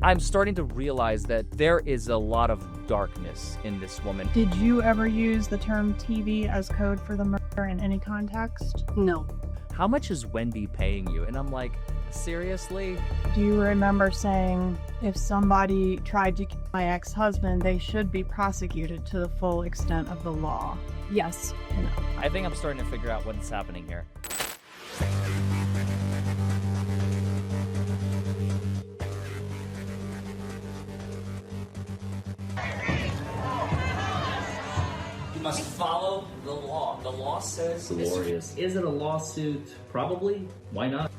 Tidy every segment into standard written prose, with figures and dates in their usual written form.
I'm starting to realize that there is a lot of darkness in this woman. Did you ever use the term TV as code for the murder in any context? No. How much is Wendi paying you? And I'm like, seriously? Do you remember saying, if somebody tried to kill my ex-husband, they should be prosecuted to the full extent of the law? Yes. I think I'm starting to figure out what's happening here. You must follow the law. The law says... Glorious. Is it a lawsuit? Probably. Why not?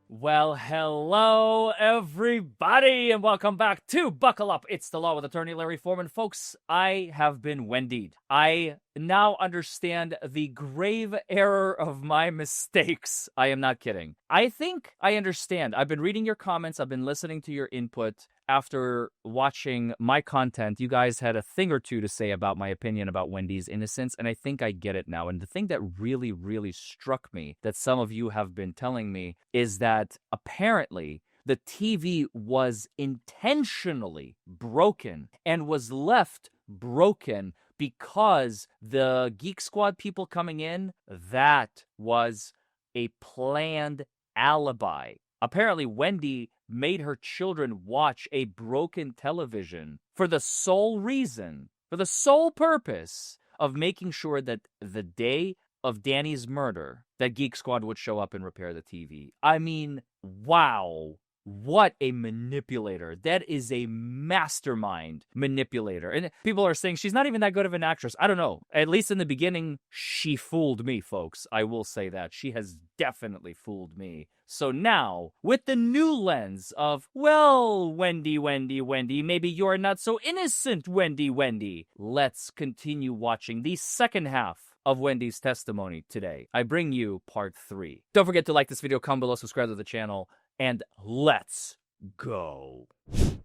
Well, hello, everybody, and welcome back to Buckle Up. It's the Law with Attorney Larry Forman. Folks, I have been Wendi'd. I now understand the grave error of my mistakes. I am not kidding. I think I understand. I've been reading your comments. I've been listening to your input. After watching my content, you guys had a thing or two to say about my opinion about Wendi's innocence, and I think I get it now. And the thing that really, really struck me, that some of you have been telling me, is that apparently the TV was intentionally broken and was left broken because the Geek Squad people coming in, that was a planned alibi. Apparently, Wendi made her children watch a broken television for the sole reason, for the sole purpose of making sure that the day of Danny's murder, that Geek Squad would show up and repair the TV. I mean, wow. What a manipulator. That is a mastermind manipulator. And people are saying she's not even that good of an actress. I don't know. At least in the beginning, she fooled me, folks. I will say that. She has definitely fooled me. So now, with the new lens of, well, Wendi, maybe you're not so innocent, Wendi, let's continue watching the second half of Wendi's testimony today. I bring you part 3. Don't forget to like this video, comment below, subscribe to the channel, and let's go. I'm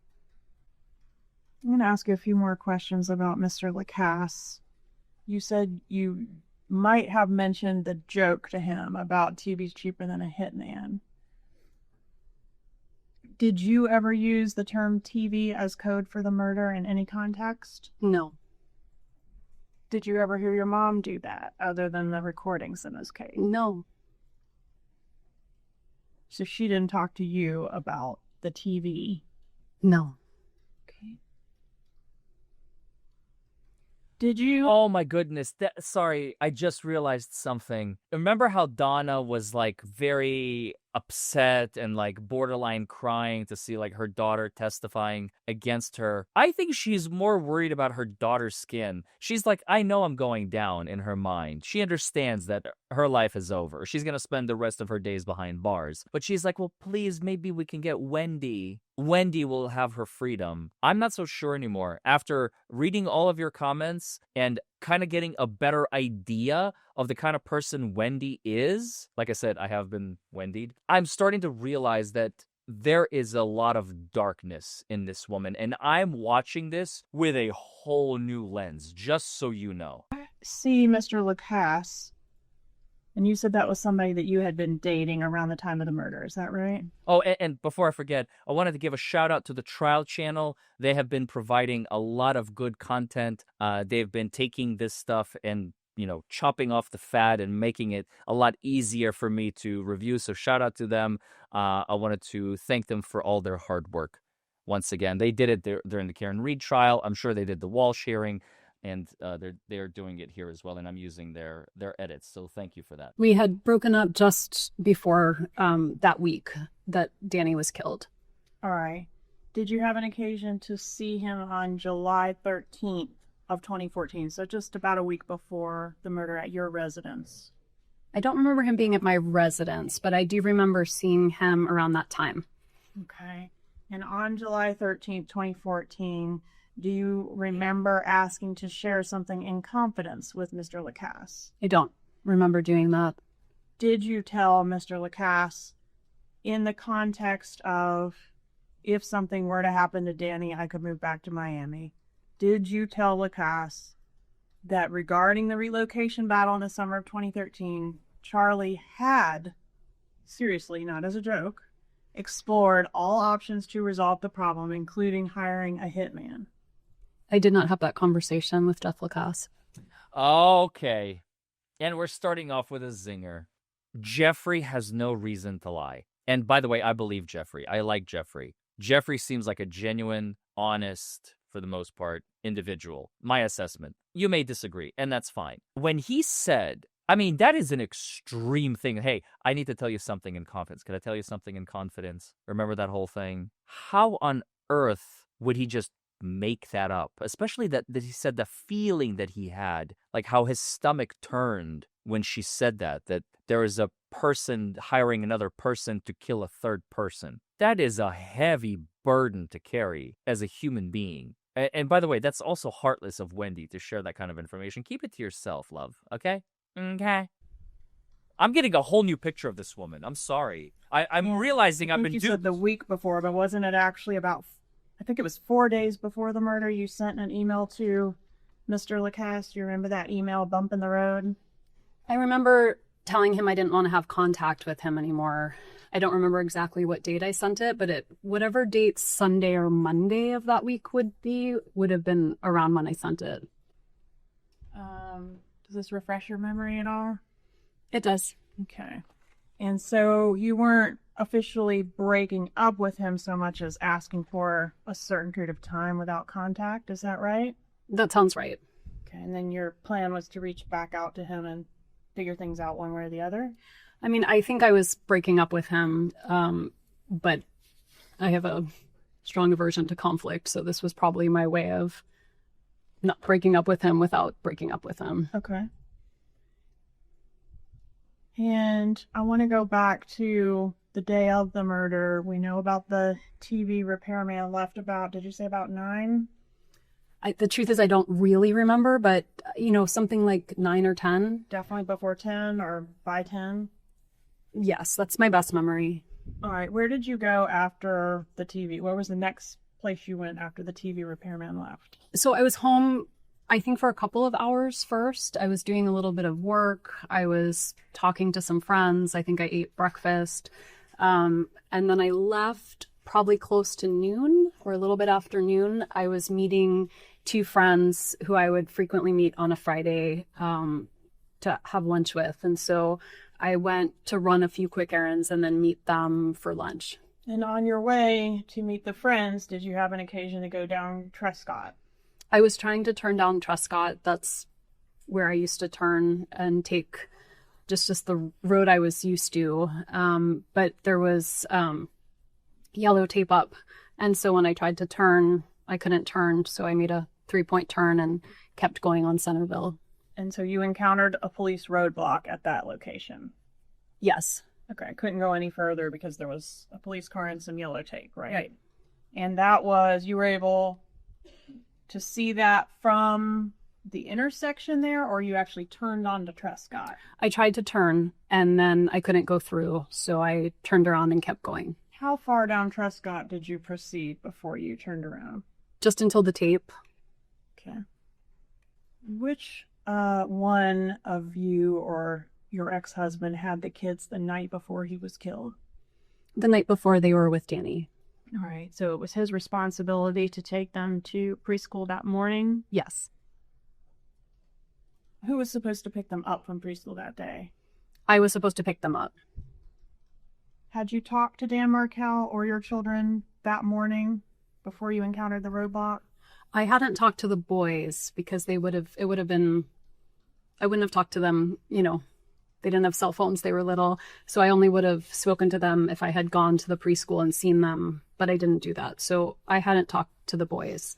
going to ask you a few more questions about Mr. Lacasse. You said you might have mentioned the joke to him about TV's cheaper than a hitman. Did you ever use the term TV as code for the murder in any context? No. Did you ever hear your mom do that, other than the recordings in this case? No. So she didn't talk to you about the TV? No. Okay. Did you? Oh my goodness. Sorry, I just realized something. Remember how Donna was like very upset and like borderline crying to see like her daughter testifying against her? I think she's more worried about her daughter's skin. She's like, I know I'm going down in her mind. She understands that her life is over. She's going to spend the rest of her days behind bars. But she's like, well, please, maybe we can get Wendi. Wendi will have her freedom. I'm not so sure anymore. After reading all of your comments and kind of getting a better idea of the kind of person Wendi is, like I said, I have been Wendi'd, I'm starting to realize that there is a lot of darkness in this woman, and I'm watching this with a whole new lens, just so you know. See Mr. Lacasse, and you said that was somebody that you had been dating around the time of the murder, is that right? Oh, and before I forget, I wanted to give a shout out to the Trial channel. They have been providing a lot of good content. They've been taking this stuff and, you know, chopping off the fat and making it a lot easier for me to review. So shout out to them. I wanted to thank them for all their hard work. Once again, they did it during the Karen Reed trial. I'm sure they did the Walsh hearing. And they're doing it here as well, and I'm using their edits, so thank you for that. We had broken up just before that week that Danny was killed. All right. Did you have an occasion to see him on July 13th of 2014, so just about a week before the murder at your residence? I don't remember him being at my residence, but I do remember seeing him around that time. Okay. And on July 13th, 2014... do you remember asking to share something in confidence with Mr. Lacasse? I don't remember doing that. Did you tell Mr. Lacasse, in the context of, if something were to happen to Danny, I could move back to Miami, did you tell Lacasse that regarding the relocation battle in the summer of 2013, Charlie had, seriously, not as a joke, explored all options to resolve the problem, including hiring a hitman? I did not have that conversation with Jeff Lacasse. Okay. And we're starting off with a zinger. Jeffrey has no reason to lie. And by the way, I believe Jeffrey. I like Jeffrey. Jeffrey seems like a genuine, honest, for the most part, individual. My assessment. You may disagree, and that's fine. When he said, I mean, that is an extreme thing. Hey, I need to tell you something in confidence. Can I tell you something in confidence? Remember that whole thing? How on earth would he just make that up? Especially that he said the feeling that he had, like how his stomach turned when she said that there is a person hiring another person to kill a third person. That is a heavy burden to carry as a human being. And by the way, that's also heartless of Wendi to share that kind of information. Keep it to yourself, love, okay? Okay. I'm getting a whole new picture of this woman. I'm sorry. I'm realizing I've been You said the week before, but wasn't it actually about, I think it was 4 days before the murder, you sent an email to Mr. Lacasse? Do you remember that email bump in the road? I remember telling him I didn't want to have contact with him anymore. I don't remember exactly what date I sent it, but whatever date Sunday or Monday of that week would have been around when I sent it. Does this refresh your memory at all? It does. Okay. And so you weren't officially breaking up with him so much as asking for a certain period of time without contact, is that right? That sounds right. Okay, and then your plan was to reach back out to him and figure things out one way or the other? I mean, I think I was breaking up with him, but I have a strong aversion to conflict, so this was probably my way of not breaking up with him without breaking up with him. Okay. And I want to go back to the day of the murder. We know about the TV repairman left about, did you say about 9? The truth is I don't really remember, but, something like 9 or 10. Definitely before 10 or by 10? Yes, that's my best memory. All right. Where did you go after the TV? Where was the next place you went after the TV repairman left? So I was home, I think, for a couple of hours first. I was doing a little bit of work. I was talking to some friends. I think I ate breakfast. And then I left probably close to noon or a little bit after noon. I was meeting 2 friends who I would frequently meet on a Friday to have lunch with. And so I went to run a few quick errands and then meet them for lunch. And on your way to meet the friends, did you have an occasion to go down Trescott? I was trying to turn down Trescott. That's where I used to turn and take just the road I was used to. But there was yellow tape up. And so when I tried to turn, I couldn't turn. So I made a 3-point turn and kept going on Centerville. And so you encountered a police roadblock at that location? Yes. Okay, I couldn't go any further because there was a police car and some yellow tape, right? And that was, you were able to see that from the intersection there, or you actually turned onto Trescott? I tried to turn and then I couldn't go through, so I turned around and kept going. How far down Trescott did you proceed before you turned around? Just until the tape. Okay. Which one of you or your ex-husband had the kids the night before he was killed? The night before, they were with Danny. All right, so it was his responsibility to take them to preschool that morning? Yes. Who was supposed to pick them up from preschool that day? I was supposed to pick them up. Had you talked to Dan Markel or your children that morning before you encountered the roadblock? I hadn't talked to the boys because I wouldn't have talked to them, they didn't have cell phones, they were little. So I only would have spoken to them if I had gone to the preschool and seen them, but I didn't do that. So I hadn't talked to the boys.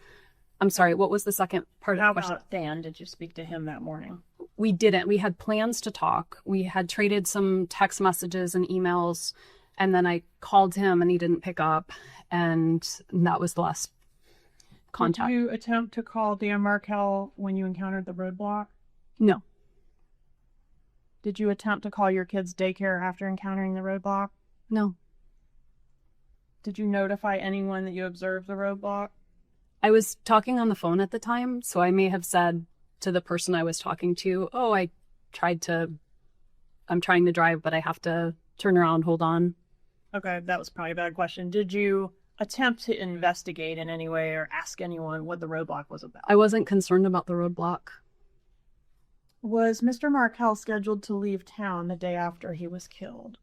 I'm sorry, what was the second part of the question? How about Dan? Did you speak to him that morning? We didn't. We had plans to talk. We had traded some text messages and emails, and then I called him and he didn't pick up, and that was the last contact. Did you attempt to call Dan Markel when you encountered the roadblock? No. Did you attempt to call your kids' daycare after encountering the roadblock? No. Did you notify anyone that you observed the roadblock? I was talking on the phone at the time, so I may have said to the person I was talking to, I'm trying to drive, but I have to turn around, hold on. Okay, that was probably a bad question. Did you attempt to investigate in any way or ask anyone what the roadblock was about? I wasn't concerned about the roadblock. Was Mr. Markel scheduled to leave town the day after he was killed?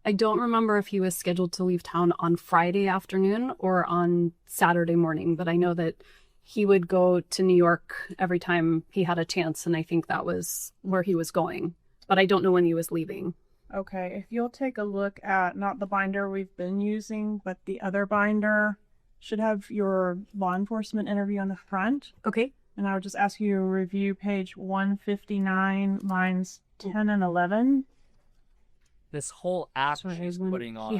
I don't remember if he was scheduled to leave town on Friday afternoon or on Saturday morning, but I know that he would go to New York every time he had a chance, and I think that was where he was going. But I don't know when he was leaving. Okay, if you'll take a look at not the binder we've been using, but the other binder, should have your law enforcement interview on the front. Okay. And I would just ask you to review page 159, lines 10 and 11. This whole act she's putting on.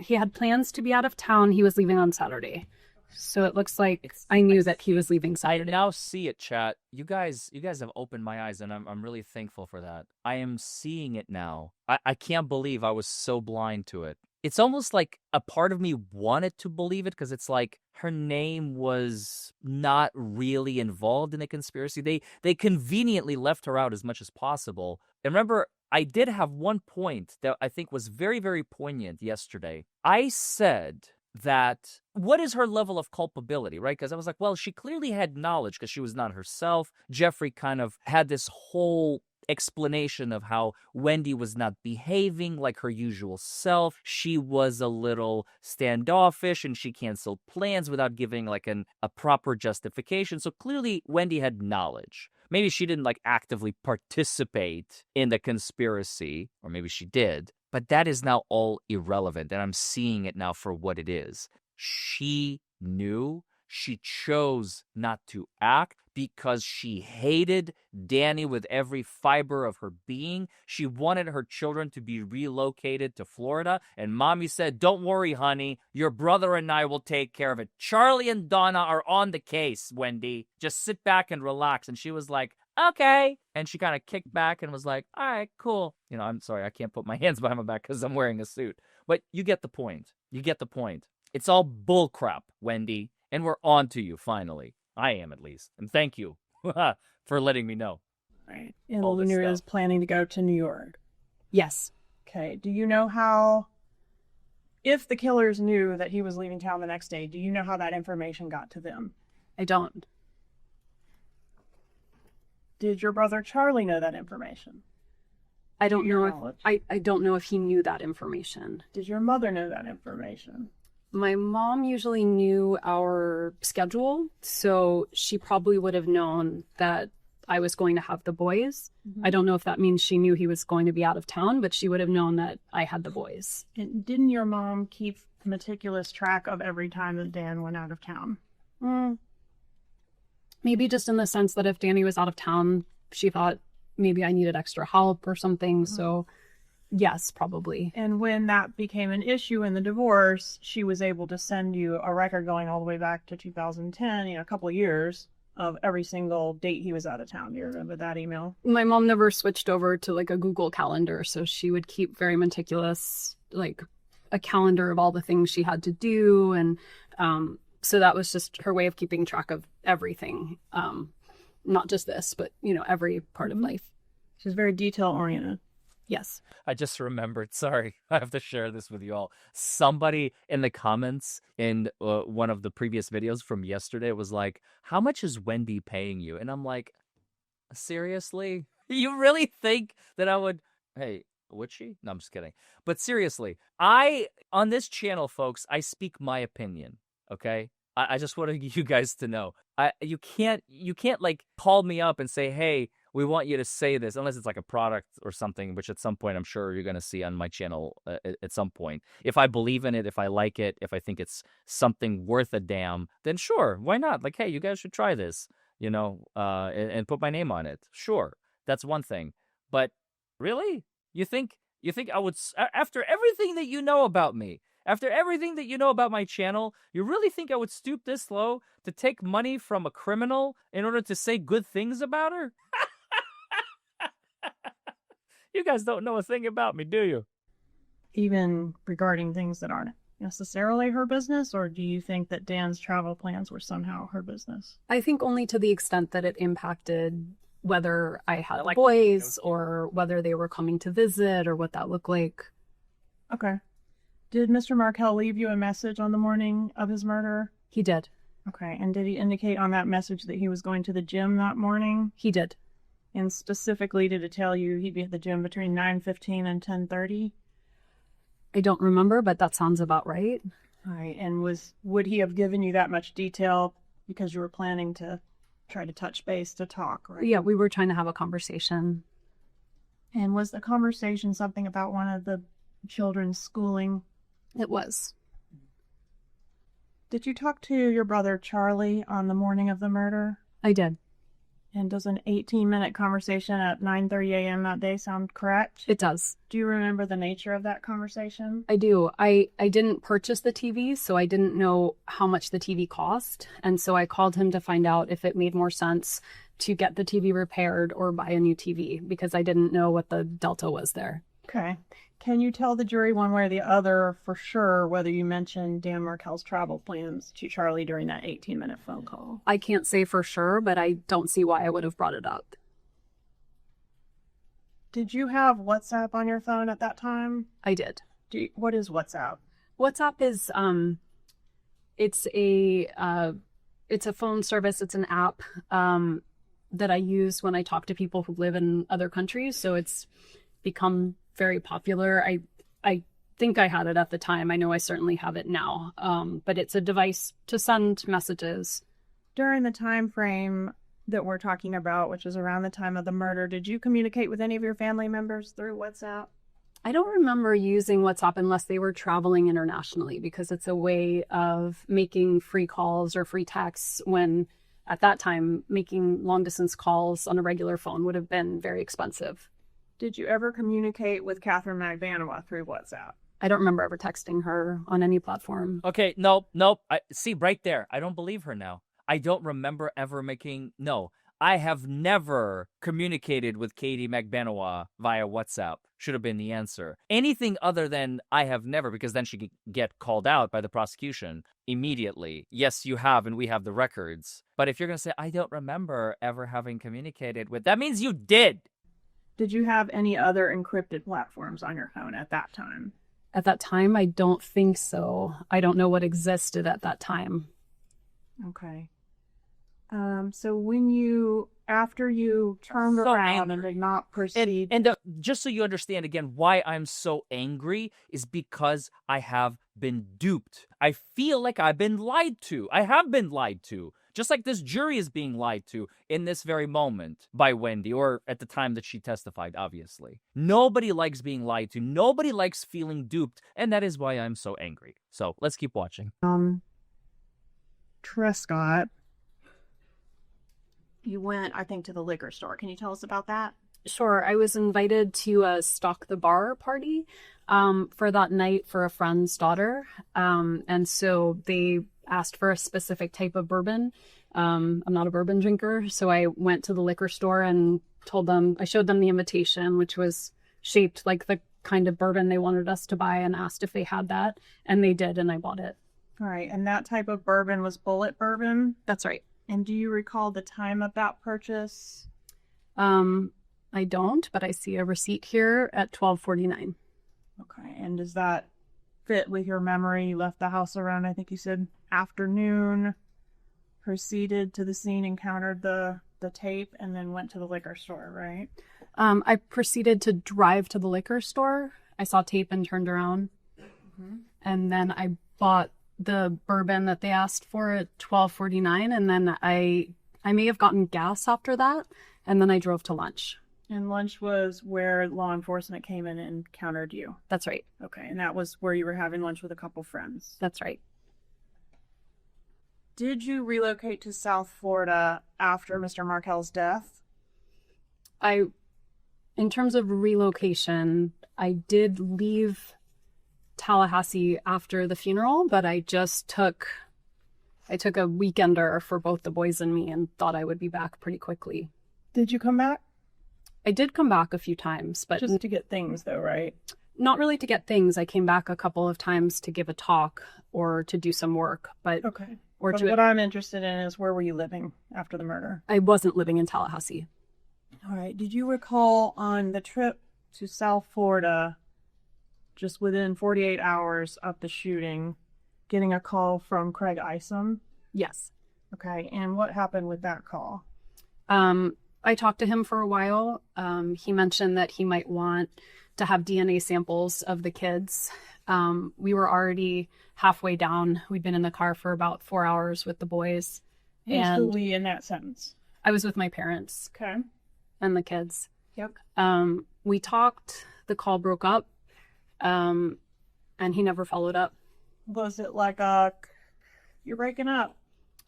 He had plans to be out of town. He was leaving on Saturday. So it looks like I knew that he was leaving Saturday. I now see it, chat. You guys have opened my eyes, and I'm really thankful for that. I am seeing it now. I can't believe I was so blind to it. It's almost like a part of me wanted to believe it because it's like her name was not really involved in the conspiracy. They conveniently left her out as much as possible. And remember, I did have one point that I think was very, very poignant yesterday. I said that what is her level of culpability, right? Because I was like, well, she clearly had knowledge because she was not herself. Jeffrey kind of had this whole explanation of how Wendi was not behaving like her usual self. She was a little standoffish and she canceled plans without giving like a proper justification. So clearly Wendi had knowledge. Maybe she didn't like actively participate in the conspiracy, or maybe she did. But that is now all irrelevant, and I'm seeing it now for what it is. She knew. She chose not to act because she hated Danny with every fiber of her being. She wanted her children to be relocated to Florida, and Mommy said, don't worry, honey. Your brother and I will take care of it. Charlie and Donna are on the case, Wendi. Just sit back and relax. And she was like, okay. And she kind of kicked back and was like, all right, cool. You know, I'm sorry, I can't put my hands behind my back because I'm wearing a suit. But you get the point. You get the point. It's all bullcrap, Wendi. And we're on to you, finally. I am, at least. And thank you for letting me know. Right. And Lunar is planning to go to New York. Yes. Okay. Do you know how, if the killers knew that he was leaving town the next day, do you know how that information got to them? I don't. Did your brother Charlie know that information? I don't know if I don't know if he knew that information. Did your mother know that information? My mom usually knew our schedule, so she probably would have known that I was going to have the boys. Mm-hmm. I don't know if that means she knew he was going to be out of town, but she would have known that I had the boys. And didn't your mom keep meticulous track of every time that Dan went out of town? Maybe just in the sense that if Danny was out of town, she thought maybe I needed extra help or something. Mm-hmm. So yes, probably. And when that became an issue in the divorce, she was able to send you a record going all the way back to 2010, a couple of years of every single date he was out of town. Do you remember that email? My mom never switched over to like a Google Calendar, so she would keep very meticulous, like a calendar of all the things she had to do. And so that was just her way of keeping track of everything. Not just this, but, every part of life. She's very detail-oriented. Yes. I just remembered, sorry, I have to share this with you all. Somebody in the comments in one of the previous videos from yesterday was like, how much is Wendi paying you? And I'm like, seriously? You really think that I would, hey, would she? No, I'm just kidding. But seriously, on this channel, folks, I speak my opinion, okay? I just wanted you guys to know. You can't like call me up and say, hey, we want you to say this, unless it's like a product or something, which at some point I'm sure you're going to see on my channel at some point. If I believe in it, if I like it, if I think it's something worth a damn, then sure, why not? Like, hey, you guys should try this, and put my name on it. Sure, that's one thing. But really, you think I would, after everything that you know about me, after everything that you know about my channel, you really think I would stoop this low to take money from a criminal in order to say good things about her? You guys don't know a thing about me, do you? Even regarding things that aren't necessarily her business, or do you think that Dan's travel plans were somehow her business? I think only to the extent that it impacted whether I had boys or whether they were coming to visit or what that looked like. Okay. Did Mr. Markel leave you a message on the morning of his murder? He did. Okay, and did he indicate on that message that he was going to the gym that morning? He did. And specifically, did it tell you he'd be at the gym between 9:15 and 10:30? I don't remember, but that sounds about right. All right, and would he have given you that much detail because you were planning to try to touch base to talk, right? Yeah, we were trying to have a conversation. And was the conversation something about one of the children's schooling? It was. Did you talk to your brother Charlie on the morning of the murder? I did. And does an 18-minute conversation at 9:30 a.m. that day sound correct? It does. Do you remember the nature of that conversation? I do. I didn't purchase the TV, so I didn't know how much the TV cost. And so I called him to find out if it made more sense to get the TV repaired or buy a new TV, because I didn't know what the delta was there. Okay. Can you tell the jury one way or the other for sure whether you mentioned Dan Markel's travel plans to Charlie during that 18-minute phone call? I can't say for sure, but I don't see why I would have brought it up. Did you have WhatsApp on your phone at that time? I did. What is WhatsApp? WhatsApp is it's a phone service. It's an app that I use when I talk to people who live in other countries. So it's become very popular. I think I had it at the time. I know I certainly have it now. But it's a device to send messages. During the time frame that we're talking about, which is around the time of the murder, did you communicate with any of your family members through WhatsApp? I don't remember using WhatsApp unless they were traveling internationally, because it's a way of making free calls or free texts when at that time making long distance calls on a regular phone would have been very expensive. Did you ever communicate with Catherine Magbanua through WhatsApp? I don't remember ever texting her on any platform. Okay, nope. See, right there. I don't believe her now. I don't remember ever no. I have never communicated with Katie Magbanua via WhatsApp. Should have been the answer. Anything other than I have never, because then she could get called out by the prosecution immediately. Yes, you have, and we have the records. But if you're going to say, I don't remember ever having communicated with, that means you did. Did you have any other encrypted platforms on your phone at that time? At that time, I don't think so. I don't know what existed at that time. Okay. So after you turned around and did not proceed... Just so you understand again why I'm so angry is because I have been duped. I feel like I've been lied to. I have been lied to. Just like this jury is being lied to in this very moment by Wendi, or at the time that she testified, obviously. Nobody likes being lied to. Nobody likes feeling duped, and that is why I'm so angry. So let's keep watching. Trescott, you went, I think, to the liquor store. Can you tell us about that? Sure. I was invited to a Stock the Bar party for that night for a friend's daughter. And so they asked for a specific type of bourbon. I'm not a bourbon drinker, so I went to the liquor store and I showed them the invitation, which was shaped like the kind of bourbon they wanted us to buy, and asked if they had that. And they did, and I bought it. All right. And that type of bourbon was Bullet bourbon? That's right. And do you recall the time of that purchase? I don't, but I see a receipt here at 12:49. Okay. And does that fit with your memory? You left the house around, I think you said, afternoon, proceeded to the scene, encountered the tape, and then went to the liquor store, right? I proceeded to drive to the liquor store. I saw tape and turned around. Mm-hmm. And then I bought the bourbon that they asked for at 12:49, and then I may have gotten gas after that, and then I drove to lunch. And lunch was where law enforcement came in and encountered you? That's right. Okay, and that was where you were having lunch with a couple friends? That's right. Did you relocate to South Florida after Mr. Markel's death? In terms of relocation, I did leave Tallahassee after the funeral, but I took a weekender for both the boys and me and thought I would be back pretty quickly. Did you come back? I did come back a few times, but just to get things though, right? Not really to get things. I came back a couple of times to give a talk or to do some work, but okay. What I'm interested in is, where were you living after the murder? I wasn't living in Tallahassee. All right. Did you recall on the trip to South Florida just within 48 hours of the shooting, getting a call from Craig Isom. Yes. Okay, and what happened with that call? I talked to him for a while. He mentioned that he might want to have DNA samples of the kids. We were already halfway down. We'd been in the car for about 4 hours with the boys. Who's And the we in that sentence? I was with my parents Okay. and the kids. Yep. We talked, the call broke up, and he never followed up. Was it like you're breaking up?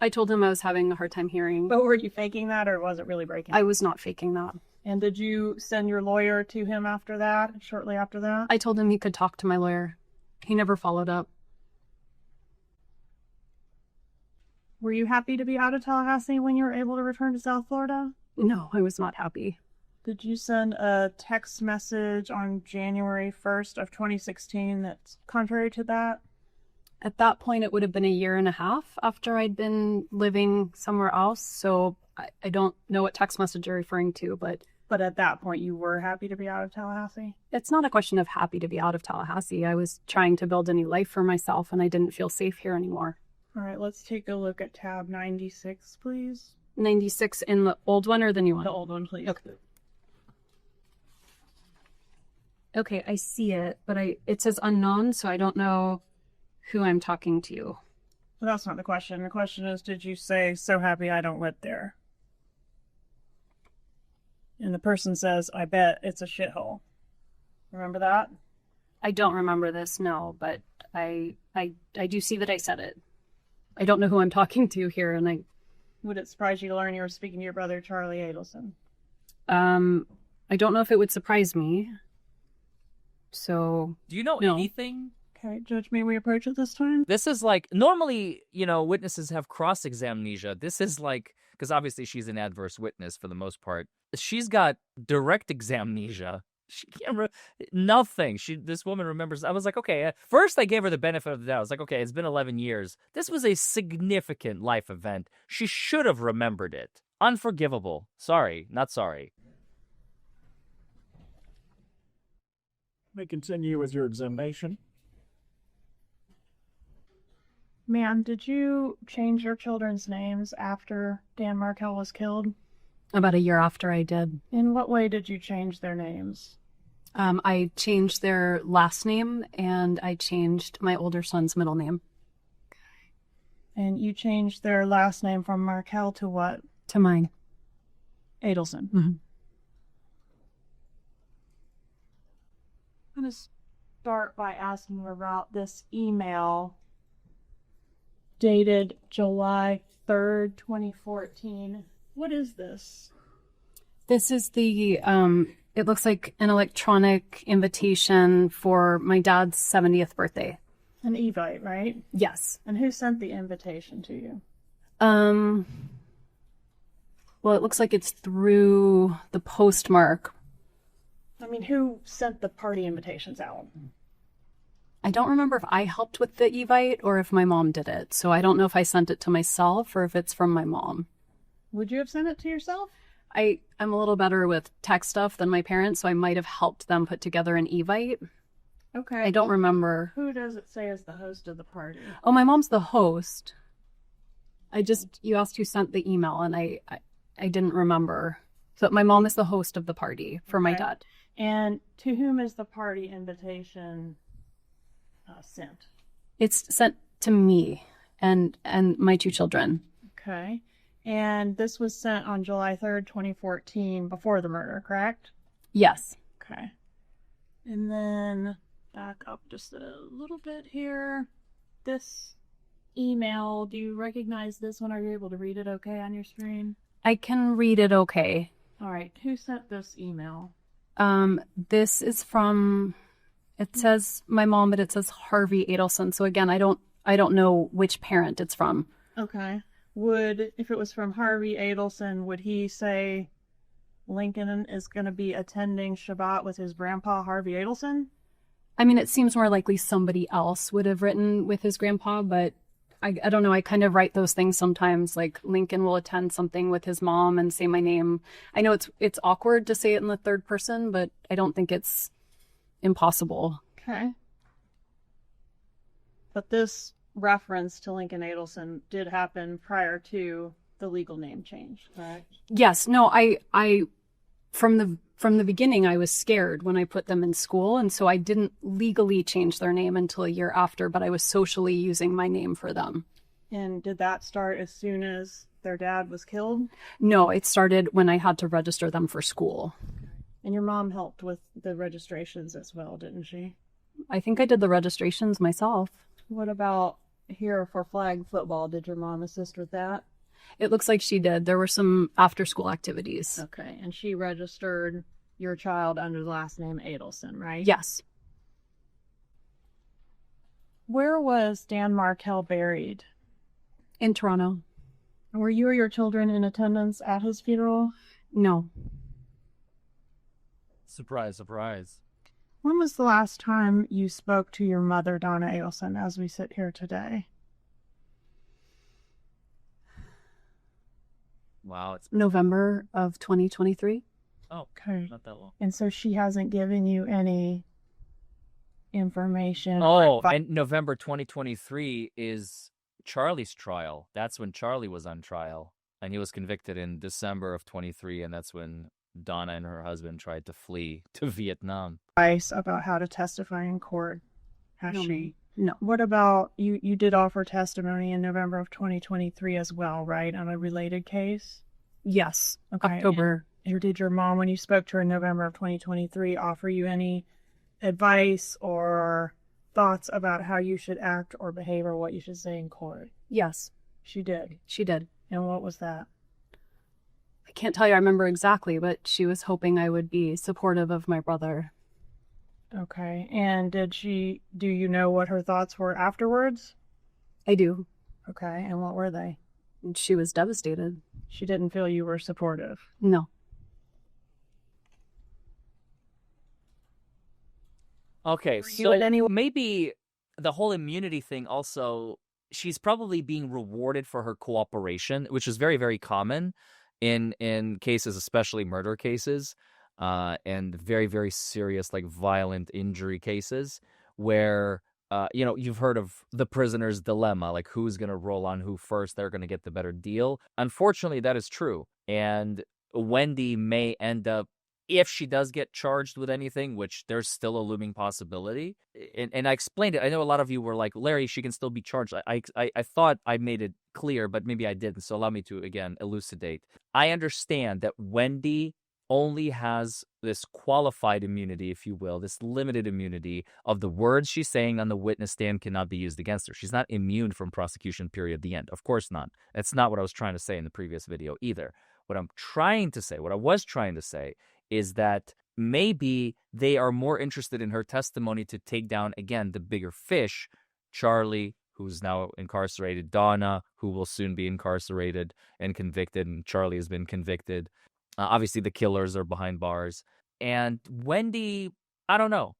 I told him I was having a hard time hearing. But were you faking that, or was it really breaking up? I was not faking that. And did you send your lawyer to him after that, shortly after that? I told him he could talk to my lawyer. He never followed up. Were you happy to be out of Tallahassee when you were able to return to South Florida? No, I was not happy. Did you send a text message on January 1st of 2016 that's contrary to that? At that point, it would have been a year and a half after I'd been living somewhere else. So I don't know what text message you're referring to, but at that point, you were happy to be out of Tallahassee? it's not a question of happy to be out of Tallahassee. I was trying to build a new life for myself, and I didn't feel safe here anymore. All right, let's take a look at tab 96, please. 96 in the old one or the new one? The old one, please. Okay. Okay, I see it, but it says unknown, so I don't know who I'm talking to. Well, that's not the question. The question is, did you say, so happy I don't live there? And the person says, I bet it's a shithole. Remember that? I don't remember this, no, but I do see that I said it. I don't know who I'm talking to here, and Would it surprise you to learn you were speaking to your brother, Charlie Adelson? I don't know if it would surprise me. So, Do you know No. anything? Okay, Judge, may we approach it this time? This is like, normally, witnesses have cross-examnesia. This is like, because obviously she's an adverse witness for the most part. She's got direct examnesia. She can't nothing. This woman remembers. I was like, okay. At first, I gave her the benefit of the doubt. I was like, okay, it's been 11 years. This was a significant life event. She should have remembered it. Unforgivable. Sorry, not sorry. May continue with your examination. Ma'am, did you change your children's names after Dan Markell was killed? about a year after I did. In what way did you change their names? I changed their last name, and I changed my older son's middle name. And you changed their last name from Markell to what? To mine. Adelson. Mm-hmm. I'm going to start by asking you about this email dated July 3rd, 2014. What is this? This is the, it looks like an electronic invitation for my dad's 70th birthday. An Evite, right? Yes. And who sent the invitation to you? Well, it looks like it's through the postmark. I mean, who sent the party invitations out? I don't remember if I helped with the Evite or if my mom did it. So I don't know if I sent it to myself or if it's from my mom. Would you have sent it to yourself? I'm a little better with tech stuff than my parents, so I might have helped them put together an Evite. Okay. I don't remember. Who does it say is the host of the party? Oh, my mom's the host. You asked who sent the email, and I didn't remember. So my mom is the host of the party for my Okay. dad. And to whom is the party invitation sent? It's sent to me and my two children. Okay. And this was sent on July 3rd, 2014, before the murder, correct? Yes. Okay. And then back up just a little bit here. This email, do you recognize this one? Are you able to read it okay on your screen? I can read it okay. All right. Who sent this email? This is from, it says my mom, but it says Harvey Adelson. So again, I don't know which parent it's from. Okay. If it was from Harvey Adelson, would he say Lincoln is going to be attending Shabbat with his grandpa, Harvey Adelson? I mean, it seems more likely somebody else would have written with his grandpa, but I don't know. I kind of write those things sometimes, like Lincoln will attend something with his mom and say my name. I know it's awkward to say it in the third person, but I don't think it's impossible. Okay. But this reference to Lincoln Adelson did happen prior to the legal name change, correct? Yes, no, I from the beginning I was scared when I put them in school, and so I didn't legally change their name until a year after, but I was socially using my name for them. And did that start as soon as their dad was killed? No, it started when I had to register them for school. And your mom helped with the registrations as well, didn't she? I think I did the registrations myself. What about here for flag football? Did your mom assist with that? It looks like she did. There were some after-school activities. Okay, and she registered your child under the last name Adelson, right? Yes. Where was Dan Markell buried? In Toronto. Were you or your children in attendance at his funeral? No. Surprise, surprise. When was the last time you spoke to your mother, Donna Adelson, as we sit here today? Wow, it's November of 2023. Okay. not that long. And so she hasn't given you any information? Oh, and November 2023 is Charlie's trial. That's when Charlie was on trial, and he was convicted in December of 23, and that's when Donna and her husband tried to flee to Vietnam. Advice about how to testify in court, has No, she? No. What about, you did offer testimony in November of 2023 as well, right, on a related case? Yes. Okay. October. Or did your mom, when you spoke to her in November of 2023, offer you any advice or thoughts about how you should act or behave or what you should say in court? Yes, She did. she did. And what was that? I can't tell you I remember exactly, but she was hoping I would be supportive of my brother. Okay. And do you know what her thoughts were afterwards? I do. Okay. And what were they? She was devastated. She didn't feel you were supportive. No. Okay, you so at any- maybe the whole immunity thing also, she's probably being rewarded for her cooperation, which is very, very common in cases, especially murder cases, and very, very serious, like violent injury cases where, you've heard of the prisoner's dilemma, like who's going to roll on who first, they're going to get the better deal. Unfortunately, that is true. And Wendi may end up, if she does get charged with anything, which there's still a looming possibility, and I explained it. I know a lot of you were like, Larry, she can still be charged. I thought I made it clear, but maybe I didn't. So allow me to, again, elucidate. I understand that Wendi only has this qualified immunity, if you will, this limited immunity of the words she's saying on the witness stand cannot be used against her. She's not immune from prosecution, period, the end. Of course not. That's not what I was trying to say in the previous video either. What I was trying to say is that maybe they are more interested in her testimony to take down, again, the bigger fish, Charlie, who's now incarcerated, Donna, who will soon be incarcerated and convicted, and Charlie has been convicted. Obviously, the killers are behind bars. And Wendi, I don't know.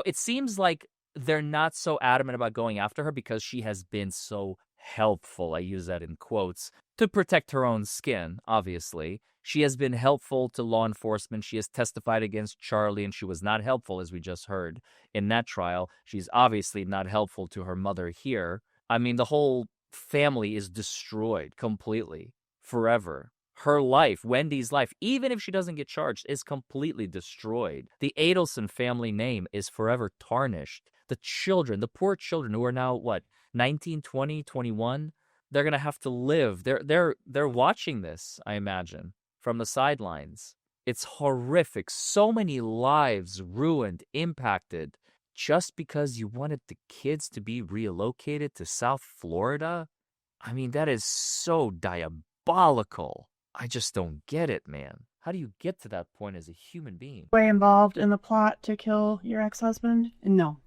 It seems like they're not so adamant about going after her because she has been so helpful, I use that in quotes, to protect her own skin, obviously. She has been helpful to law enforcement. She has testified against Charlie, and she was not helpful, as we just heard, in that trial. She's obviously not helpful to her mother here. I mean, the whole family is destroyed completely, forever. Her life, Wendi's life, even if she doesn't get charged, is completely destroyed. The Adelson family name is forever tarnished. The children, the poor children who are now, 19, 20, 21, they're going to have to live. They're watching this, I imagine, from the sidelines. It's horrific. So many lives ruined, impacted, just because you wanted the kids to be relocated to South Florida. I mean, that is so diabolical. I just don't get it, man. How do you get to that point as a human being? Were you involved in the plot to kill your ex-husband? No.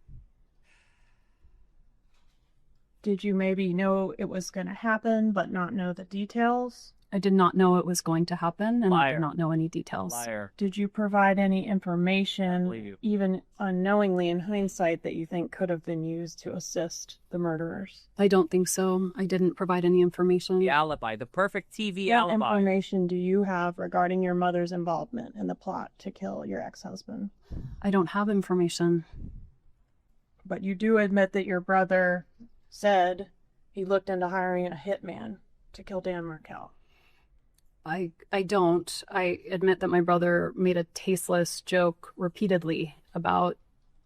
Did you maybe know it was going to happen but not know the details? I did not know it was going to happen, and I Liar. did not know any details. Liar. Did you provide any Believe information, you. even unknowingly in hindsight, that you think could have been used to assist the murderers? I don't think so. I didn't provide any information. The alibi, the perfect TV What alibi. information do you have regarding your mother's involvement in the plot to kill your ex-husband? I don't have information. But you do admit that your brother said he looked into hiring a hitman to kill Dan Markel. I don't. I admit that my brother made a tasteless joke repeatedly about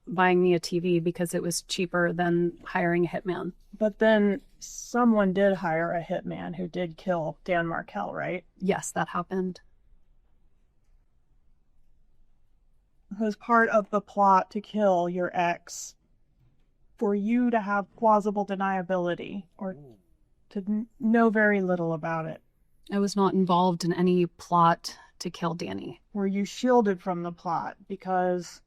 buying me a TV because it was cheaper than hiring a hitman. But then someone did hire a hitman who did kill Dan Markel, right? Yes, that happened. It was part of the plot to kill your ex for you to have plausible deniability or to know very little about it. I was not involved in any plot to kill Danny. Were you shielded from the plot because,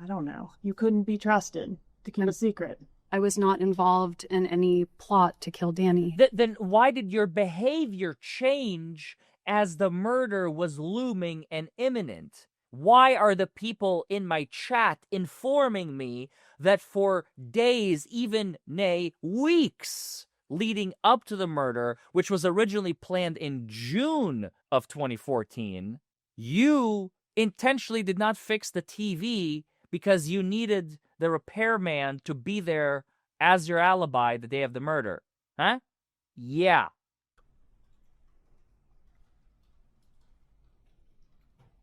I don't know, you couldn't be trusted to keep a secret? I was not involved in any plot to kill Danny. Then why did your behavior change as the murder was looming and imminent? Why are the people in my chat informing me that for days, even nay, weeks leading up to the murder, which was originally planned in June of 2014, you intentionally did not fix the TV because you needed the repairman to be there as your alibi the day of the murder? Huh? Yeah.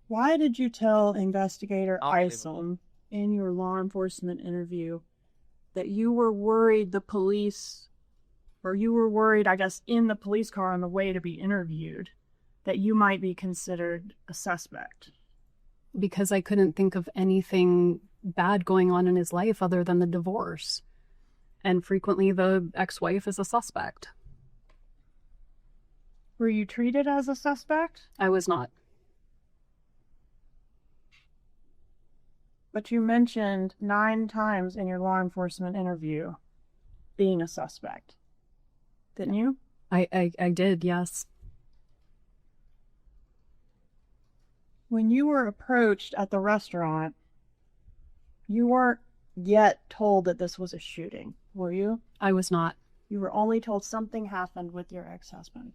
Why did you tell investigator Unbelievable. Isom in your law enforcement interview that you were worried the police, or you were worried, I guess, in the police car on the way to be interviewed, that you might be considered a suspect? Because I couldn't think of anything bad going on in his life other than the divorce. And frequently the ex-wife is a suspect. Were you treated as a suspect? I was not. But you mentioned 9 times in your law enforcement interview being a suspect. Didn't you? I did, yes. When you were approached at the restaurant, you weren't yet told that this was a shooting, were you? I was not. You were only told something happened with your ex-husband.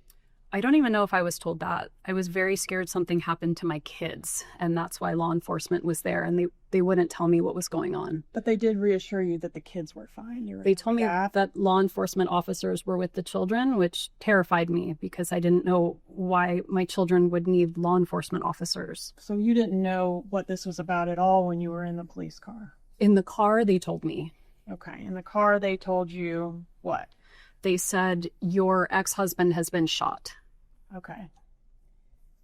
I don't even know if I was told that. I was very scared something happened to my kids, and that's why law enforcement was there, and they wouldn't tell me what was going on. But they did reassure you that the kids were fine. They told me that law enforcement officers were with the children, which terrified me because I didn't know why my children would need law enforcement officers. So you didn't know what this was about at all when you were in the police car? In the car, they told me. Okay. In the car, they told you what? They said, your ex-husband has been shot. Okay.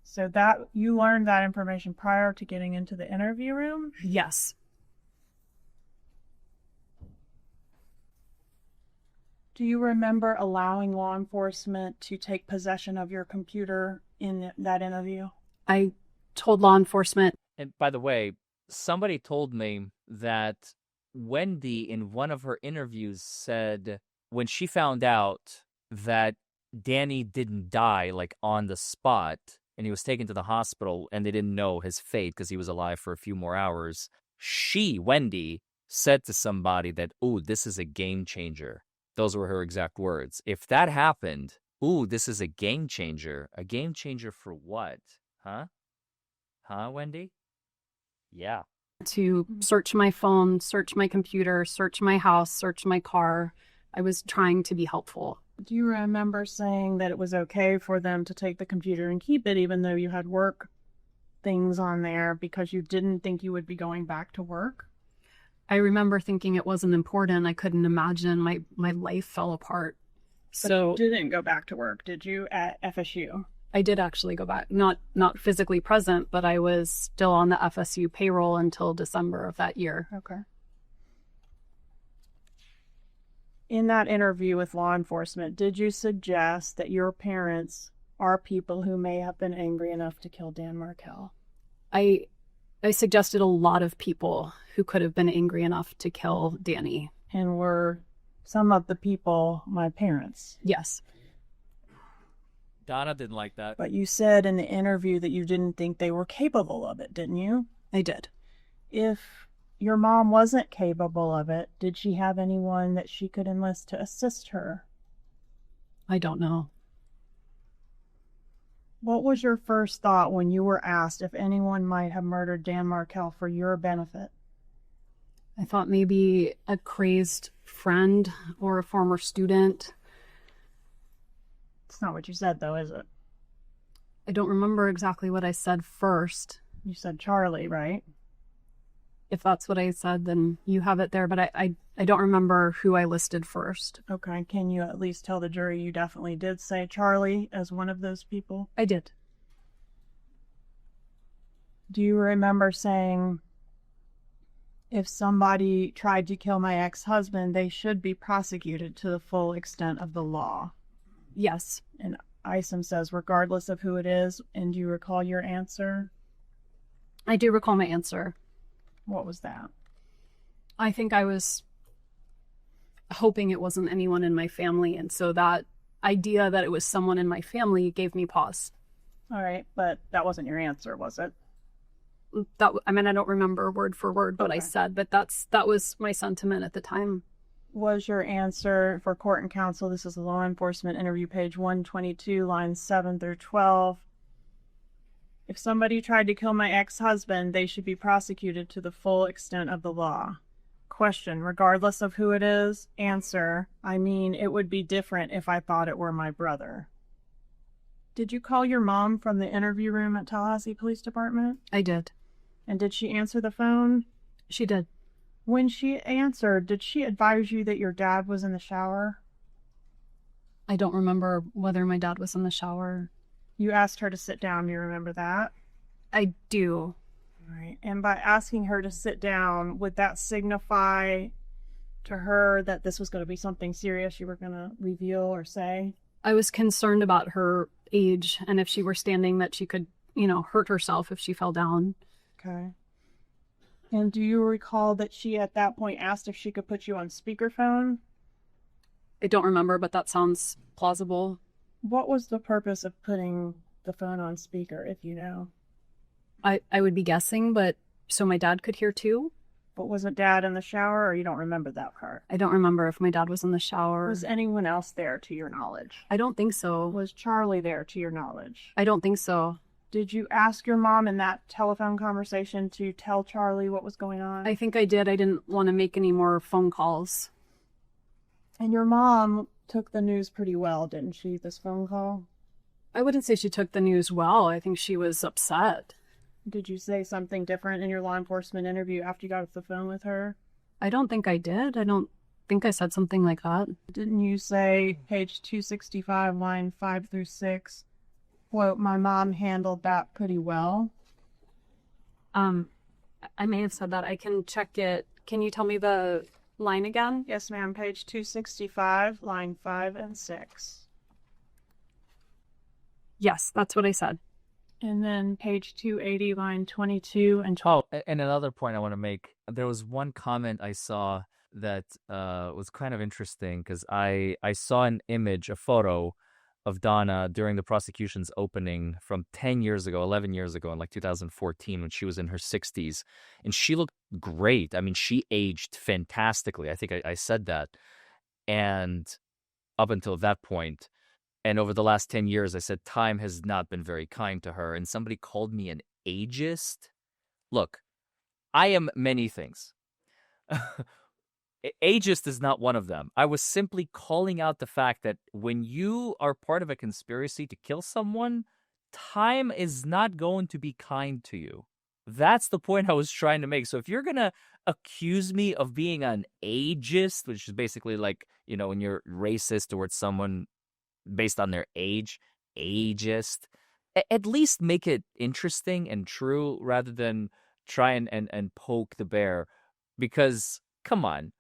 So that you learned that information prior to getting into the interview room? Yes. Do you remember allowing law enforcement to take possession of your computer in that interview? I told law enforcement. And by the way, somebody told me that Wendi in one of her interviews said when she found out that Danny didn't die like on the spot and he was taken to the hospital and they didn't know his fate because he was alive for a few more hours, Wendi, said to somebody that, ooh, this is a game changer. Those were her exact words. If that happened, ooh, this is a game changer. A game changer for what? Huh? Huh, Wendi? Yeah. To search my phone, search my computer, search my house, search my car. I was trying to be helpful. Do you remember saying that it was okay for them to take the computer and keep it even though you had work things on there because you didn't think you would be going back to work? I remember thinking it wasn't important. I couldn't imagine. My life fell apart. So you didn't go back to work, did you, at FSU? I did actually go back. Not physically present, but I was still on the FSU payroll until December of that year. Okay. In that interview with law enforcement, did you suggest that your parents are people who may have been angry enough to kill Dan Markel? I suggested a lot of people who could have been angry enough to kill Danny. And were some of the people my parents? Yes. Donna didn't like that. But you said in the interview that you didn't think they were capable of it, didn't you? I did. If your mom wasn't capable of it, did she have anyone that she could enlist to assist her? I don't know. What was your first thought when you were asked if anyone might have murdered Dan Markel for your benefit? I thought maybe a crazed friend or a former student. It's not what you said, though, is it? I don't remember exactly what I said first. You said Charlie, right? If that's what I said, then you have it there, but I don't remember who I listed first. Okay, can you at least tell the jury you definitely did say Charlie as one of those people? I did. Do you remember saying, if somebody tried to kill my ex-husband, they should be prosecuted to the full extent of the law? Yes. And Isom says, regardless of who it is, and do you recall your answer? I do recall my answer. What was that? I think I was hoping it wasn't anyone in my family, and so that idea that it was someone in my family gave me pause. All right, but that wasn't your answer, was it? I don't remember word for word what I said, but that was my sentiment at the time. Was your answer for court and counsel, this is a law enforcement interview, page 122, lines 7 through 12. If somebody tried to kill my ex-husband, they should be prosecuted to the full extent of the law. Question, regardless of who it is. Answer, I mean, it would be different if I thought it were my brother. Did you call your mom from the interview room at Tallahassee Police Department? I did. And did she answer the phone? She did. When she answered, did she advise you that your dad was in the shower? I don't remember whether my dad was in the shower. You asked her to sit down. Do you remember that? I do. All right. And by asking her to sit down, would that signify to her that this was going to be something serious you were going to reveal or say? I was concerned about her age and if she were standing that she could, hurt herself if she fell down. Okay. And do you recall that she at that point asked if she could put you on speakerphone? I don't remember, but that sounds plausible. What was the purpose of putting the phone on speaker, if you know? I would be guessing, but so my dad could hear too? But was it Dad in the shower, or you don't remember that part? I don't remember if my dad was in the shower. Was anyone else there, to your knowledge? I don't think so. Was Charlie there, to your knowledge? I don't think so. Did you ask your mom in that telephone conversation to tell Charlie what was going on? I think I did. I didn't want to make any more phone calls. And your mom took the news pretty well, didn't she, this phone call? I wouldn't say she took the news well. I think she was upset. Did you say something different in your law enforcement interview after you got off the phone with her? I don't think I did. I don't think I said something like that. Didn't you say, page 265, line 5 through 6, quote, my mom handled that pretty well? I may have said that. I can check it. Can you tell me the line again? Yes, ma'am. Page 265, line 5 and 6. Yes, that's what I said. And then page 280, line 22 and 12. Oh, and another point I want to make. There was one comment I saw that was kind of interesting because I saw an image, a photo of Donna during the prosecution's opening from 10 years ago, 11 years ago, in like 2014 when she was in her 60s. And she looked great. I mean, she aged fantastically. I think I said that. And up until that point, and over the last 10 years, I said time has not been very kind to her. And somebody called me an ageist. Look, I am many things. Ageist is not one of them. I was simply calling out the fact that when you are part of a conspiracy to kill someone, time is not going to be kind to you. That's the point I was trying to make. So if you're going to accuse me of being an ageist, which is basically like, when you're racist towards someone based on their age, ageist, at least make it interesting and true rather than try and poke the bear. Because, come on,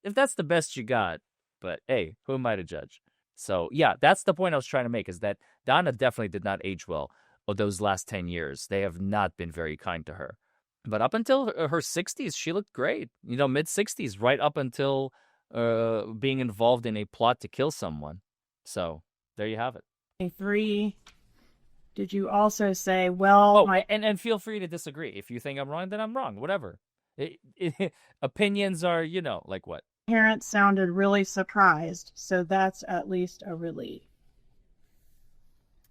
if that's the best you got, but hey, who am I to judge? So yeah, that's the point I was trying to make, is that Donna definitely did not age well those last 10 years. They have not been very kind to her. But up until her 60s, she looked great. Mid 60s, right up until being involved in a plot to kill someone. So there you have it. 3, did you also say, well... and feel free to disagree. If you think I'm wrong, then I'm wrong. Whatever. Opinions are, like what? Parents sounded really surprised, so that's at least a relief.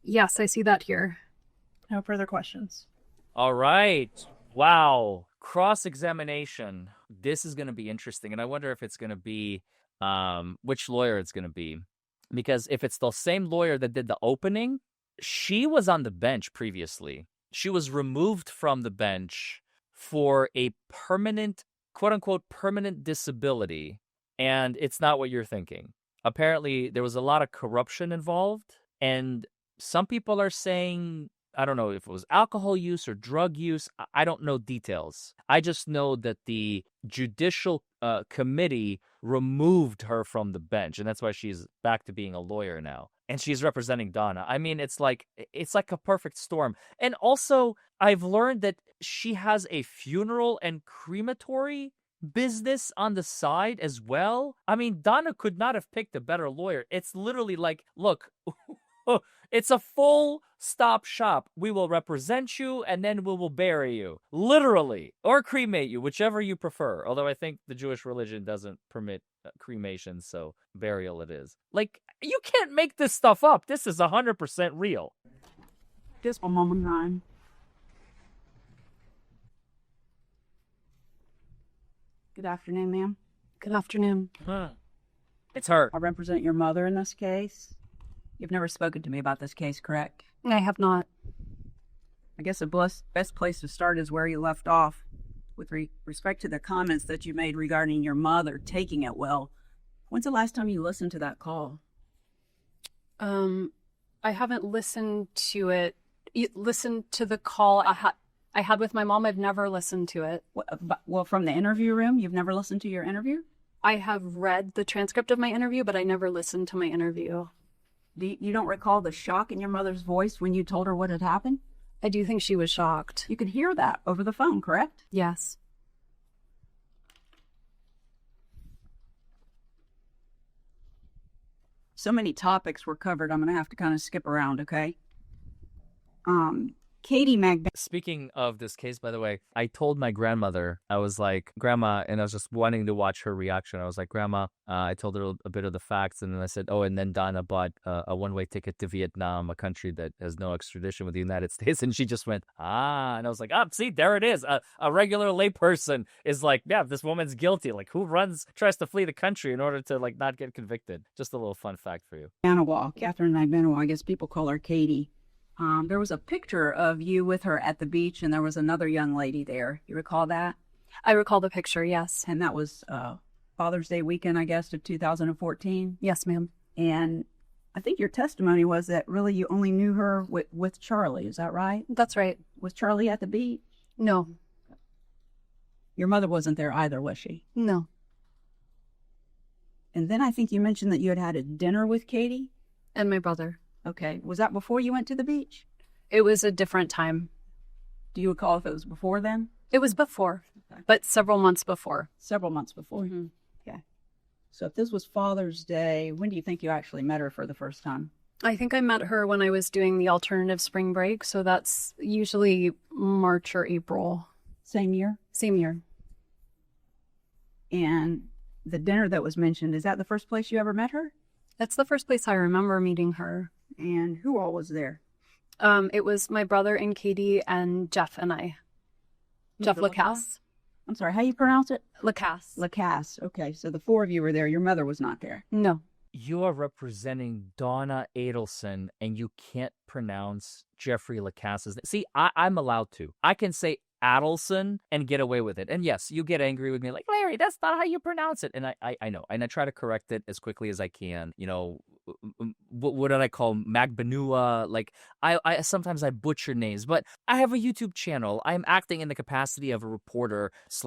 Yes, I see that here. No further questions. All right. Wow. cross-examination, this is going to be interesting. And I wonder if it's going to be which lawyer it's going to be. Because if it's the same lawyer that did the opening, she was on the bench previously. She was removed from the bench for a permanent, quote-unquote, permanent disability. And it's not what you're thinking. Apparently, there was a lot of corruption involved. And some people are saying, I don't know if it was alcohol use or drug use. I don't know details. I just know that the judicial committee removed her from the bench, and that's why she's back to being a lawyer now. And she's representing Donna. I mean, it's like a perfect storm. And also, I've learned that she has a funeral and crematory business on the side as well. I mean, Donna could not have picked a better lawyer. It's literally like, look, it's a full stop shop. We will represent you and then we will bury you. Literally. Or cremate you, whichever you prefer. Although I think the Jewish religion doesn't permit cremation, so burial it is. Like, you can't make this stuff up. This is 100% real. Just one moment in time. Good afternoon, ma'am. Good afternoon. It's her. I represent your mother in this case. You've never spoken to me about this case, correct? I have not. I guess the best place to start is where you left off. With respect to the comments that you made regarding your mother taking it well, when's the last time you listened to that call? I haven't listened to it. Listened to the call I had with my mom. I've never listened to it. Well, from the interview room, you've never listened to your interview? I have read the transcript of my interview, but I never listened to my interview. You don't recall the shock in your mother's voice when you told her what had happened? I do think she was shocked. You could hear that over the phone, correct? Yes. So many topics were covered, I'm going to have to kind of skip around, okay? Katie Magda. Speaking of this case, by the way, I told my grandmother, I was like, Grandma, and I was just wanting to watch her reaction. I was like, Grandma, I told her a bit of the facts, and then I said, oh, and then Donna bought a one-way ticket to Vietnam, a country that has no extradition with the United States, and she just went, and I was like, see, there it is. A regular layperson is like, yeah, this woman's guilty. Like, who tries to flee the country in order to, like, not get convicted? Just a little fun fact for you. Catherine Magdanowa, I guess people call her Katie. There was a picture of you with her at the beach, and there was another young lady there. You recall that? I recall the picture, yes. And that was Father's Day weekend, I guess, of 2014? Yes, ma'am. And I think your testimony was that really you only knew her with Charlie. Is that right? That's right. Was Charlie at the beach? No. Your mother wasn't there either, was she? No. And then I think you mentioned that you had had a dinner with Katie? And my brother. Okay. Was that before you went to the beach? It was a different time. Do you recall if it was before then? It was before, okay. But several months before. Several months before. Mm-hmm. Okay. So if this was Father's Day, when do you think you actually met her for the first time? I think I met her when I was doing the alternative spring break, so that's usually March or April. Same year? Same year. And the dinner that was mentioned, is that the first place you ever met her? That's the first place I remember meeting her. And who all was there? It was my brother and Katie and Jeff and I. Jeff Lacasse. I'm sorry, how you pronounce it? Lacasse. Lacasse. Okay, so the four of you were there. Your mother was not there. No. You are representing Donna Adelson, and you can't pronounce Jeffrey Lacasse's name. See, I'm allowed to. I can say Adelson and get away with it. And yes, you get angry with me like, Larry, that's not how you pronounce it. And I know. And I try to correct it as quickly as I can. You know, what did I call Magbanua? Like, I sometimes I butcher names, but I have a YouTube channel. I'm acting in the capacity of a reporter /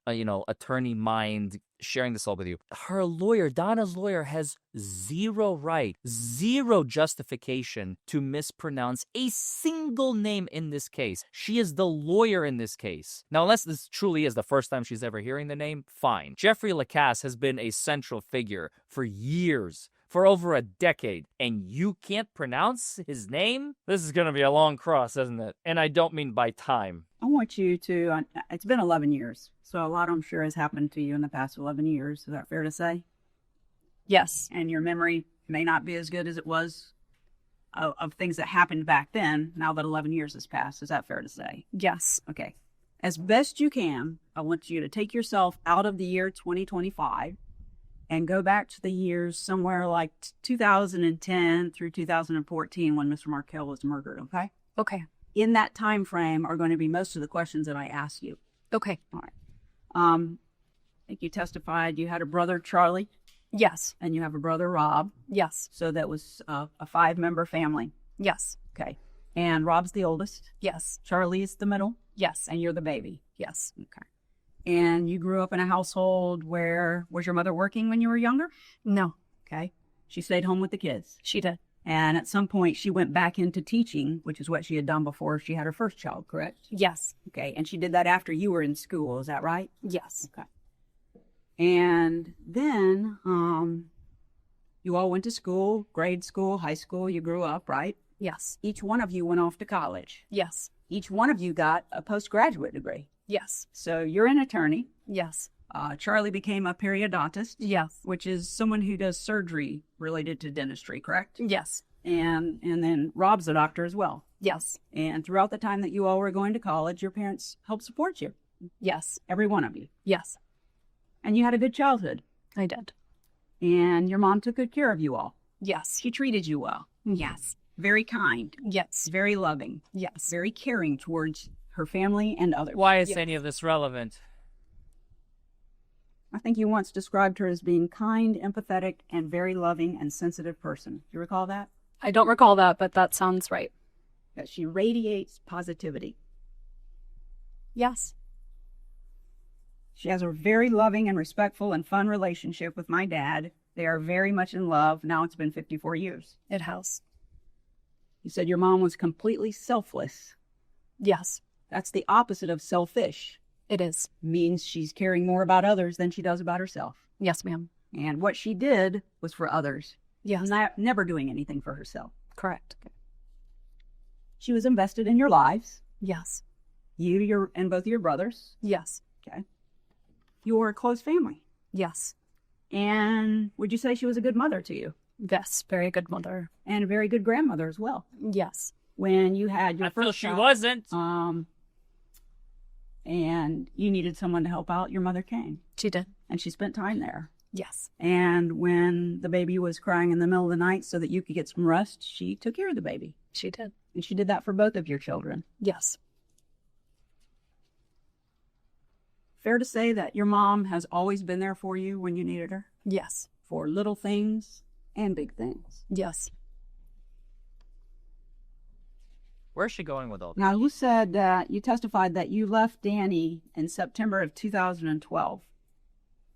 attorney mind, sharing this all with you. Her lawyer, Donna's lawyer, has zero right, zero justification to mispronounce a single name in this case. She is the lawyer in this case. Now, unless this truly is the first time she's ever hearing the name, fine. Jeffrey Lacasse has been a central figure for years, for over a decade, and you can't pronounce his name? This is going to be a long cross, isn't it? And I don't mean by time. I want you to, it's been 11 years, so a lot I'm sure has happened to you in the past 11 years. Is that fair to say? Yes. And your memory may not be as good as it was of things that happened back then, now that 11 years has passed. Is that fair to say? Yes. Okay. as best you can, I want you to take yourself out of the year 2025 and go back to the years somewhere like 2010 through 2014 when Mr. Markell was murdered, okay? Okay. In that time frame are going to be most of the questions that I ask you. Okay. All right. I think you testified you had a brother, Charlie, Yes. and you have a brother, Rob. Yes. So that was a 5-member family. Yes. Okay. And Rob's the oldest. Yes. Charlie is the middle, Yes. and you're the baby. Yes. Okay. And you grew up in a household where, was your mother working when you were younger? No, Okay. She stayed home with the kids. she did. And at some point, she went back into teaching, which is what she had done before she had her first child, correct? Yes. Okay. And she did that after you were in school. Is that right? Yes. Okay. And then you all went to school, grade school, high school. You grew up, right? Yes. Each one of you went off to college. Yes. Each one of you got a postgraduate degree. Yes. So you're an attorney. Yes. Charlie became a periodontist, Yes. which is someone who does surgery related to dentistry, correct? Yes. And then Rob's a doctor as well. Yes. And throughout the time that you all were going to college, your parents helped support you, Yes. every one of you. Yes. And you had a good childhood. I did. And your mom took good care of you all. Yes. She treated you well. Yes. Very kind, Yes. very loving, Yes. very caring towards her family and others. Why is Yes. any of this relevant? I think you once described her as being kind, empathetic, and very loving and sensitive person. Do you recall that? I don't recall that, but that sounds right. That she radiates positivity. Yes. She has a very loving and respectful and fun relationship with my dad. They are very much in love. Now it's been 54 years. It has. You said your mom was completely selfless. Yes. That's the opposite of selfish. It is. Means she's caring more about others than she does about herself. Yes, ma'am. And what she did was for others. Yes. Never doing anything for herself. Correct. She was invested in your lives. Yes. You, and both of your brothers. Yes. Okay. You were a close family. Yes. And would you say she was a good mother to you? Yes. Very good mother. And a very good grandmother as well. Yes. When you had your I feel first she child, wasn't. and you needed someone to help out, your mother came. She did. And she spent time there. Yes. And when the baby was crying in the middle of the night so that you could get some rest, she took care of the baby. She did. And she did that for both of your children. Yes. Fair to say that your mom has always been there for you when you needed her? Yes. For little things and big things. Yes. Where's she going with all this? Now, you said that you testified that you left Danny in September of 2012.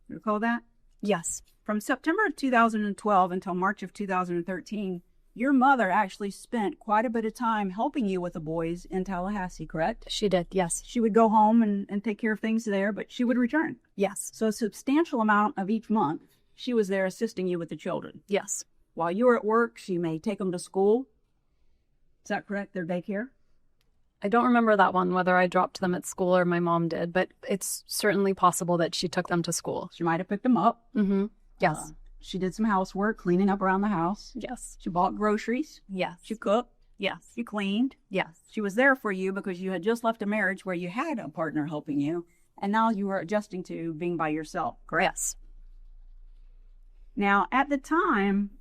You recall that? Yes. From September of 2012 until March of 2013, your mother actually spent quite a bit of time helping you with the boys in Tallahassee, correct? She did. Yes. She would go home and take care of things there, but she would return. Yes. So a substantial amount of each month, she was there assisting you with the children. Yes. While you were at work, she may take them to school. Is that correct, their daycare? I don't remember that one, whether I dropped them at school or my mom did, but it's certainly possible that she took them to school. She might have picked them up. Mm-hmm. Yes. She did some housework, cleaning up around the house. Yes. She bought groceries. Yes. She cooked. Yes. She cleaned. Yes. She was there for you because you had just left a marriage where you had a partner helping you, and now you were adjusting to being by yourself, correct? Yes. Now, at the time,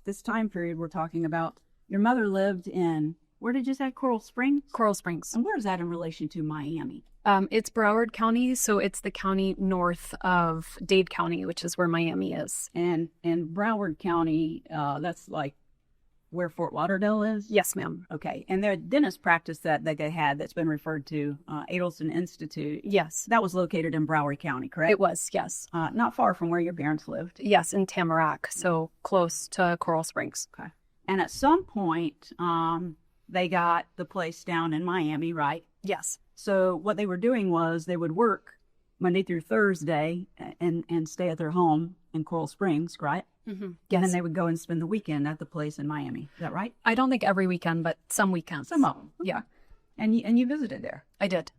this time period we're talking about, your mother lived in, where did you say, Coral Springs? Coral Springs. And where is that in relation to Miami? It's Broward County, so it's the county north of Dade County, which is where Miami is. And Broward County, that's like where Fort Lauderdale is? Yes, ma'am. Okay. And their dentist practice that they had that's been referred to, Adelson Institute, Yes. that was located in Broward County, correct? It was, yes. Not far from where your parents lived. Yes, in Tamarack, so close to Coral Springs. Okay. And at some point, they got the place down in Miami, right? Yes. So what they were doing was they would work Monday through Thursday and stay at their home in Coral Springs, right? Mm-hmm. And Yes. then they would go and spend the weekend at the place in Miami. Is that right? I don't think every weekend, but some weekends. Some of them. Yeah, And you visited there. I did.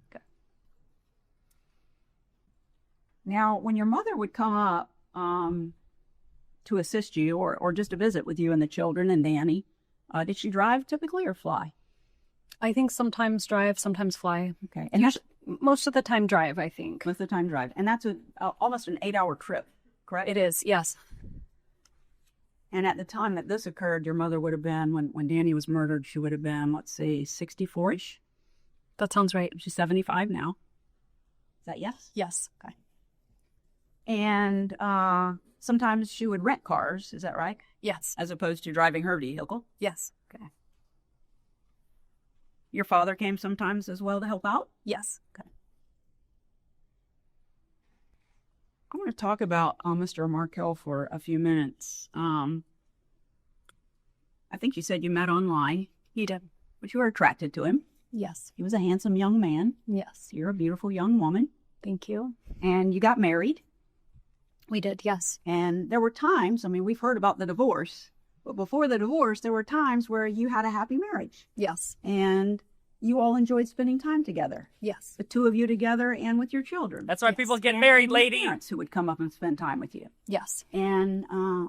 Now, when your mother would come up to assist you or just to visit with you and the children and Danny, did she drive typically or fly? I think sometimes drive, sometimes fly. Okay. And that's Most of the time drive, I think. most of the time drive. And that's almost an 8-hour trip, correct? It is, yes. And at the time that this occurred, your mother would have been, when Danny was murdered, she would have been, let's say, 64-ish. That sounds right. She's 75 now. Is that yes? Yes. Okay. And sometimes she would rent cars, is that right? Yes. As opposed to driving her vehicle. Yes. Okay. Your father came sometimes as well to help out? Yes. Okay. I want to talk about Mr. Markel for a few minutes. I think you said you met online, You did. but you were attracted to him. Yes. He was a handsome young man. Yes. You're a beautiful young woman. Thank you. And you got married. We did, yes. And there were times, I mean, we've heard about the divorce, but before the divorce, there were times where you had a happy marriage. Yes. And you all enjoyed spending time together. Yes. The two of you together and with your children. That's why Yes. people get And married, your lady. parents who would come up and spend time with you. Yes. And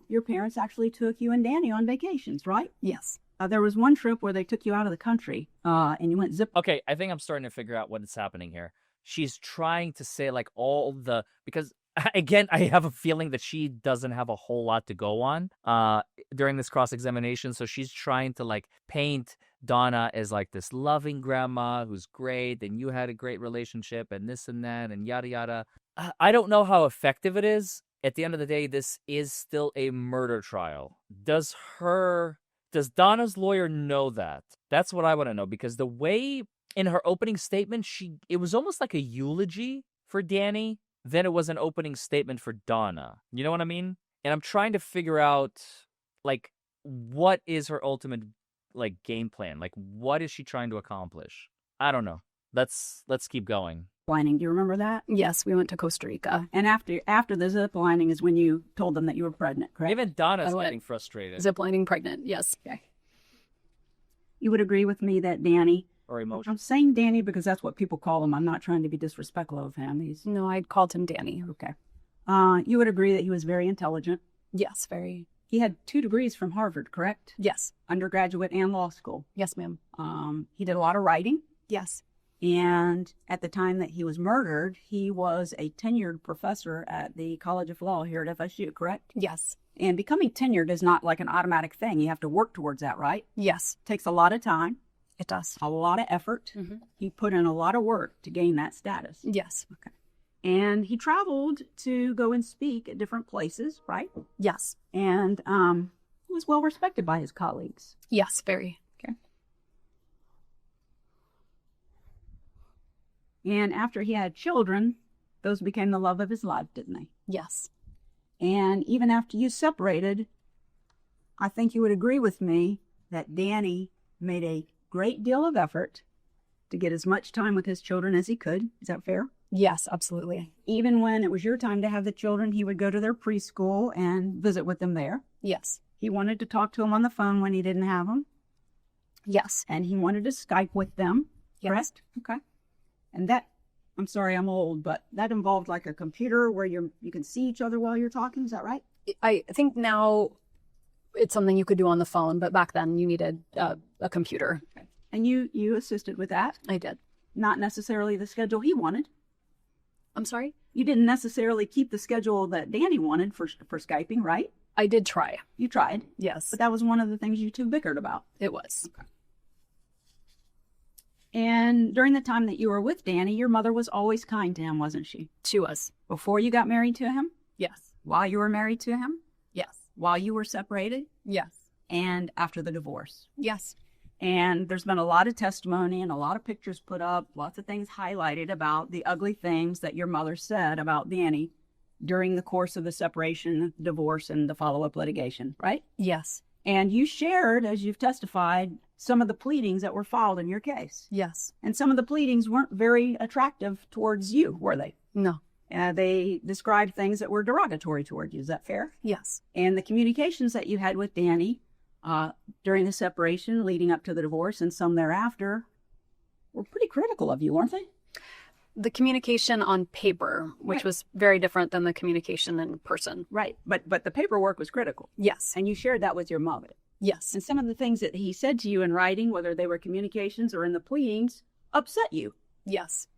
your parents actually took you and Danny on vacations, right? Yes. There was one trip where they took you out of the country and you went zip. Okay, I think I'm starting to figure out what is happening here. She's trying to say like all the because again, I have a feeling that she doesn't have a whole lot to go on during this cross-examination. So she's trying to like paint Donna as like this loving grandma who's great, and you had a great relationship, and this and that, and yada yada. I don't know how effective it is. At the end of the day, this is still a murder trial. Does Donna's lawyer know that? That's what I want to know, because the way in her opening statement, it was almost like a eulogy for Danny. Then it was an opening statement for Donna. You know what I mean? And I'm trying to figure out, like, what is her ultimate, like, game plan? Like, what is she trying to accomplish? I don't know. Let's keep going. Lining. Do you remember that? Yes, we went to Costa Rica. And after the zip lining is when you told them that you were pregnant, correct? Even Donna's I went getting frustrated Ziplining pregnant. Yes. Okay. You would agree with me that Danny, or emotional. I'm saying Danny because that's what people call him. I'm not trying to be disrespectful of him. He's No, I called him Danny. okay. You would agree that he was very intelligent. Yes, very. He had 2 degrees from Harvard, correct? Yes. Undergraduate and law school. Yes, ma'am. He did a lot of writing. Yes. And at the time that he was murdered, he was a tenured professor at the College of Law here at FSU, correct? Yes. And becoming tenured is not like an automatic thing. You have to work towards that, right? Yes, Takes a lot of time, it does. a lot of effort. Mm-hmm. He put in a lot of work to gain that status. Yes. And he traveled to go and speak at different places, right? Yes. And he was well respected by his colleagues. Yes, very. And after he had children, those became the love of his life, didn't they? Yes. And even after you separated, I think you would agree with me that Danny made a great deal of effort to get as much time with his children as he could. Is that fair? Yes, absolutely. Even when it was your time to have the children, he would go to their preschool and visit with them there. Yes. He wanted to talk to them on the phone when he didn't have them. Yes. And he wanted to Skype with them. Yes. Correct? Okay. And that, I'm sorry, I'm old, but that involved like a computer where you can see each other while you're talking. Is that right? I think now it's something you could do on the phone, but back then you needed a computer. Okay. And you assisted with that. I did. Not necessarily the schedule he wanted. I'm sorry? You didn't necessarily keep the schedule that Danny wanted for Skyping, right? I did try. You tried. Yes, But that was one of the things you two bickered about. it was. And during the time that you were with Danny, your mother was always kind to him, wasn't she? She was. Before you got married to him? Yes. While you were married to him? Yes. While you were separated? Yes. And after the divorce? Yes. And there's been a lot of testimony and a lot of pictures put up, lots of things highlighted about the ugly things that your mother said about Danny during the course of the separation, divorce, and the follow-up litigation, right? Yes. And you shared, as you've testified, some of the pleadings that were filed in your case. Yes. And some of the pleadings weren't very attractive towards you, were they? No. They described things that were derogatory toward you. Is that fair? Yes. And the communications that you had with Danny during the separation leading up to the divorce and some thereafter were pretty critical of you, weren't they? The communication on paper, which Right. was very different than the communication in person. Right. But the paperwork was critical. Yes. And you shared that with your mother. Yes. And some of the things that he said to you in writing, whether they were communications or in the pleadings, upset you. Yes.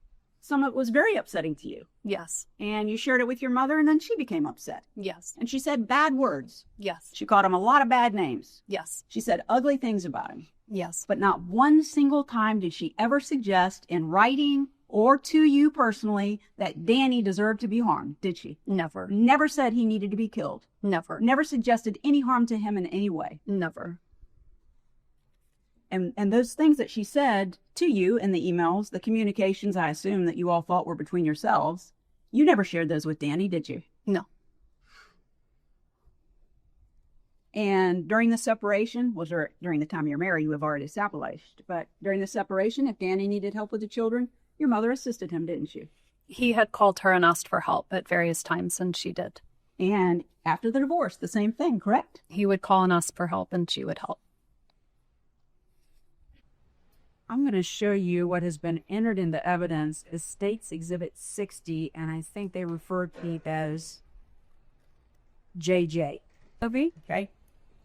Some of it was very upsetting to you. Yes. And you shared it with your mother, and then she became upset. Yes. And she said bad words. Yes. She called him a lot of bad names. Yes. She said ugly things about him. Yes. But not one single time did she ever suggest in writing or to you personally that Danny deserved to be harmed, did she? Never. Never said he needed to be killed. Never. Never suggested any harm to him in any way. Never. And those things that she said to you in the emails, the communications I assume that you all thought were between yourselves, you never shared those with Danny, did you? No. And during the separation, during the time you're married, we've already established, but during the separation, if Danny needed help with the children, your mother assisted him, didn't you? He had called her and asked for help at various times, and she did. And after the divorce, the same thing, correct? He would call and ask for help, and she would help. I'm going to show you what has been entered into evidence as State's Exhibit 60, and I think they refer to it as JJ. Okay?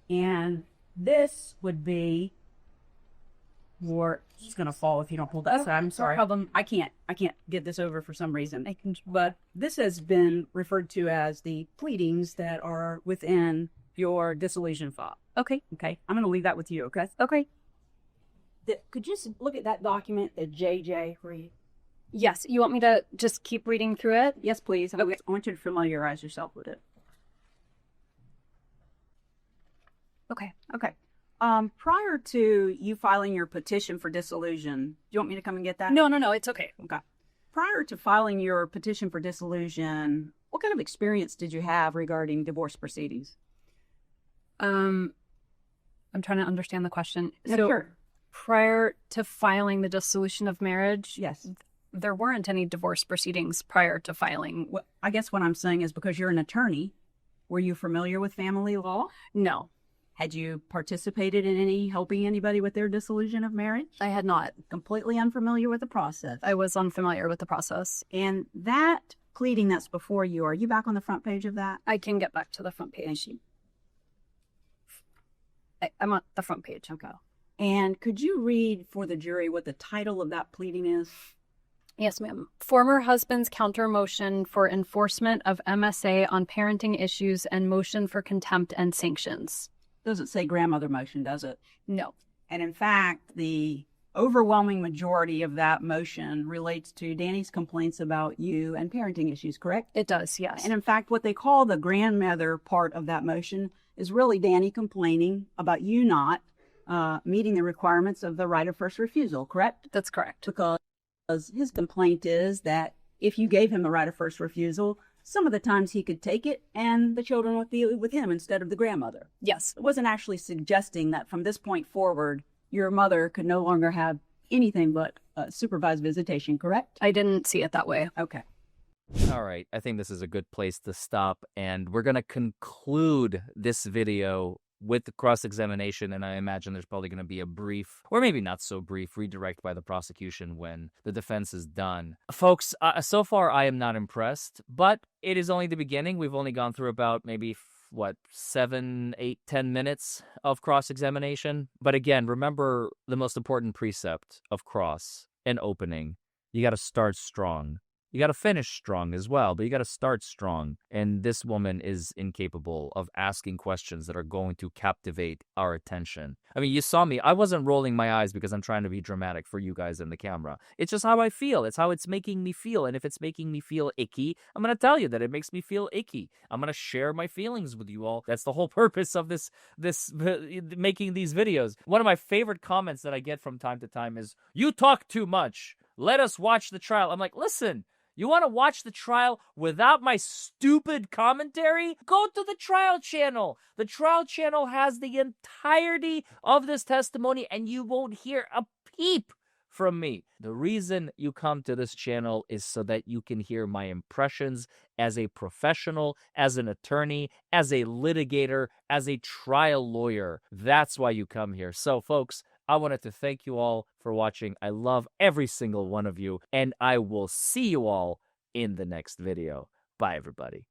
And this would be it's going to fall if you don't pull that side. I'm sorry. No problem. I can't get this over for some reason. I can. But this has been referred to as the pleadings that are within your dissolution file. Okay. Okay? I'm going to leave that with you, okay? Okay. Could you just look at that document at JJ for you? Yes. You want me to just keep reading through it? Yes, please. I want you to familiarize yourself with it. Okay. Okay. Prior to you filing your petition for dissolution, do you want me to come and get that? No. It's okay. Okay. Prior to filing your petition for dissolution, what kind of experience did you have regarding divorce proceedings? I'm trying to understand the question. Yeah, So sure. prior to filing the dissolution of marriage, Yes. there weren't any divorce proceedings prior to filing. Well, I guess what I'm saying is because you're an attorney, were you familiar with family law? No, Had you participated in any helping anybody with their dissolution of marriage? I had not. Completely unfamiliar with the process. I was unfamiliar with the process. And that pleading that's before you, are you back on the front page of that? I can get back to the front page. I'm on the front page. Okay. And could you read for the jury what the title of that pleading is? Yes, ma'am. Former husband's counter motion for enforcement of MSA on parenting issues and motion for contempt and sanctions. Doesn't say grandmother motion, does it? No. And in fact, the overwhelming majority of that motion relates to Danny's complaints about you and parenting issues, correct? It does, yes. And in fact, what they call the grandmother part of that motion is really Danny complaining about you not meeting the requirements of the right of first refusal, correct? That's correct. Because his complaint is that if you gave him the right of first refusal, some of the times he could take it and the children would be with him instead of the grandmother. Yes. It wasn't actually suggesting that from this point forward, your mother could no longer have anything but supervised visitation, correct? I didn't see it that way. Okay. All right, I think this is a good place to stop, and we're going to conclude this video with the cross-examination, and I imagine there's probably going to be a brief, or maybe not so brief, redirect by the prosecution when the defense is done. Folks, so far I am not impressed, but it is only the beginning. We've only gone through about maybe 7, 8, 10 minutes of cross-examination. But again, remember the most important precept of cross and opening. You got to start strong. You got to finish strong as well, but you got to start strong. And this woman is incapable of asking questions that are going to captivate our attention. I mean, you saw me. I wasn't rolling my eyes because I'm trying to be dramatic for you guys in the camera. It's just how I feel. It's how it's making me feel. And if it's making me feel icky, I'm going to tell you that it makes me feel icky. I'm going to share my feelings with you all. That's the whole purpose of this making these videos. One of my favorite comments that I get from time to time is, "You talk too much. Let us watch the trial." I'm like, listen, you want to watch the trial without my stupid commentary? Go to the trial channel. The trial channel has the entirety of this testimony, and you won't hear a peep from me. The reason you come to this channel is so that you can hear my impressions as a professional, as an attorney, as a litigator, as a trial lawyer. That's why you come here. So, folks, I wanted to thank you all for watching. I love every single one of you, and I will see you all in the next video. Bye, everybody.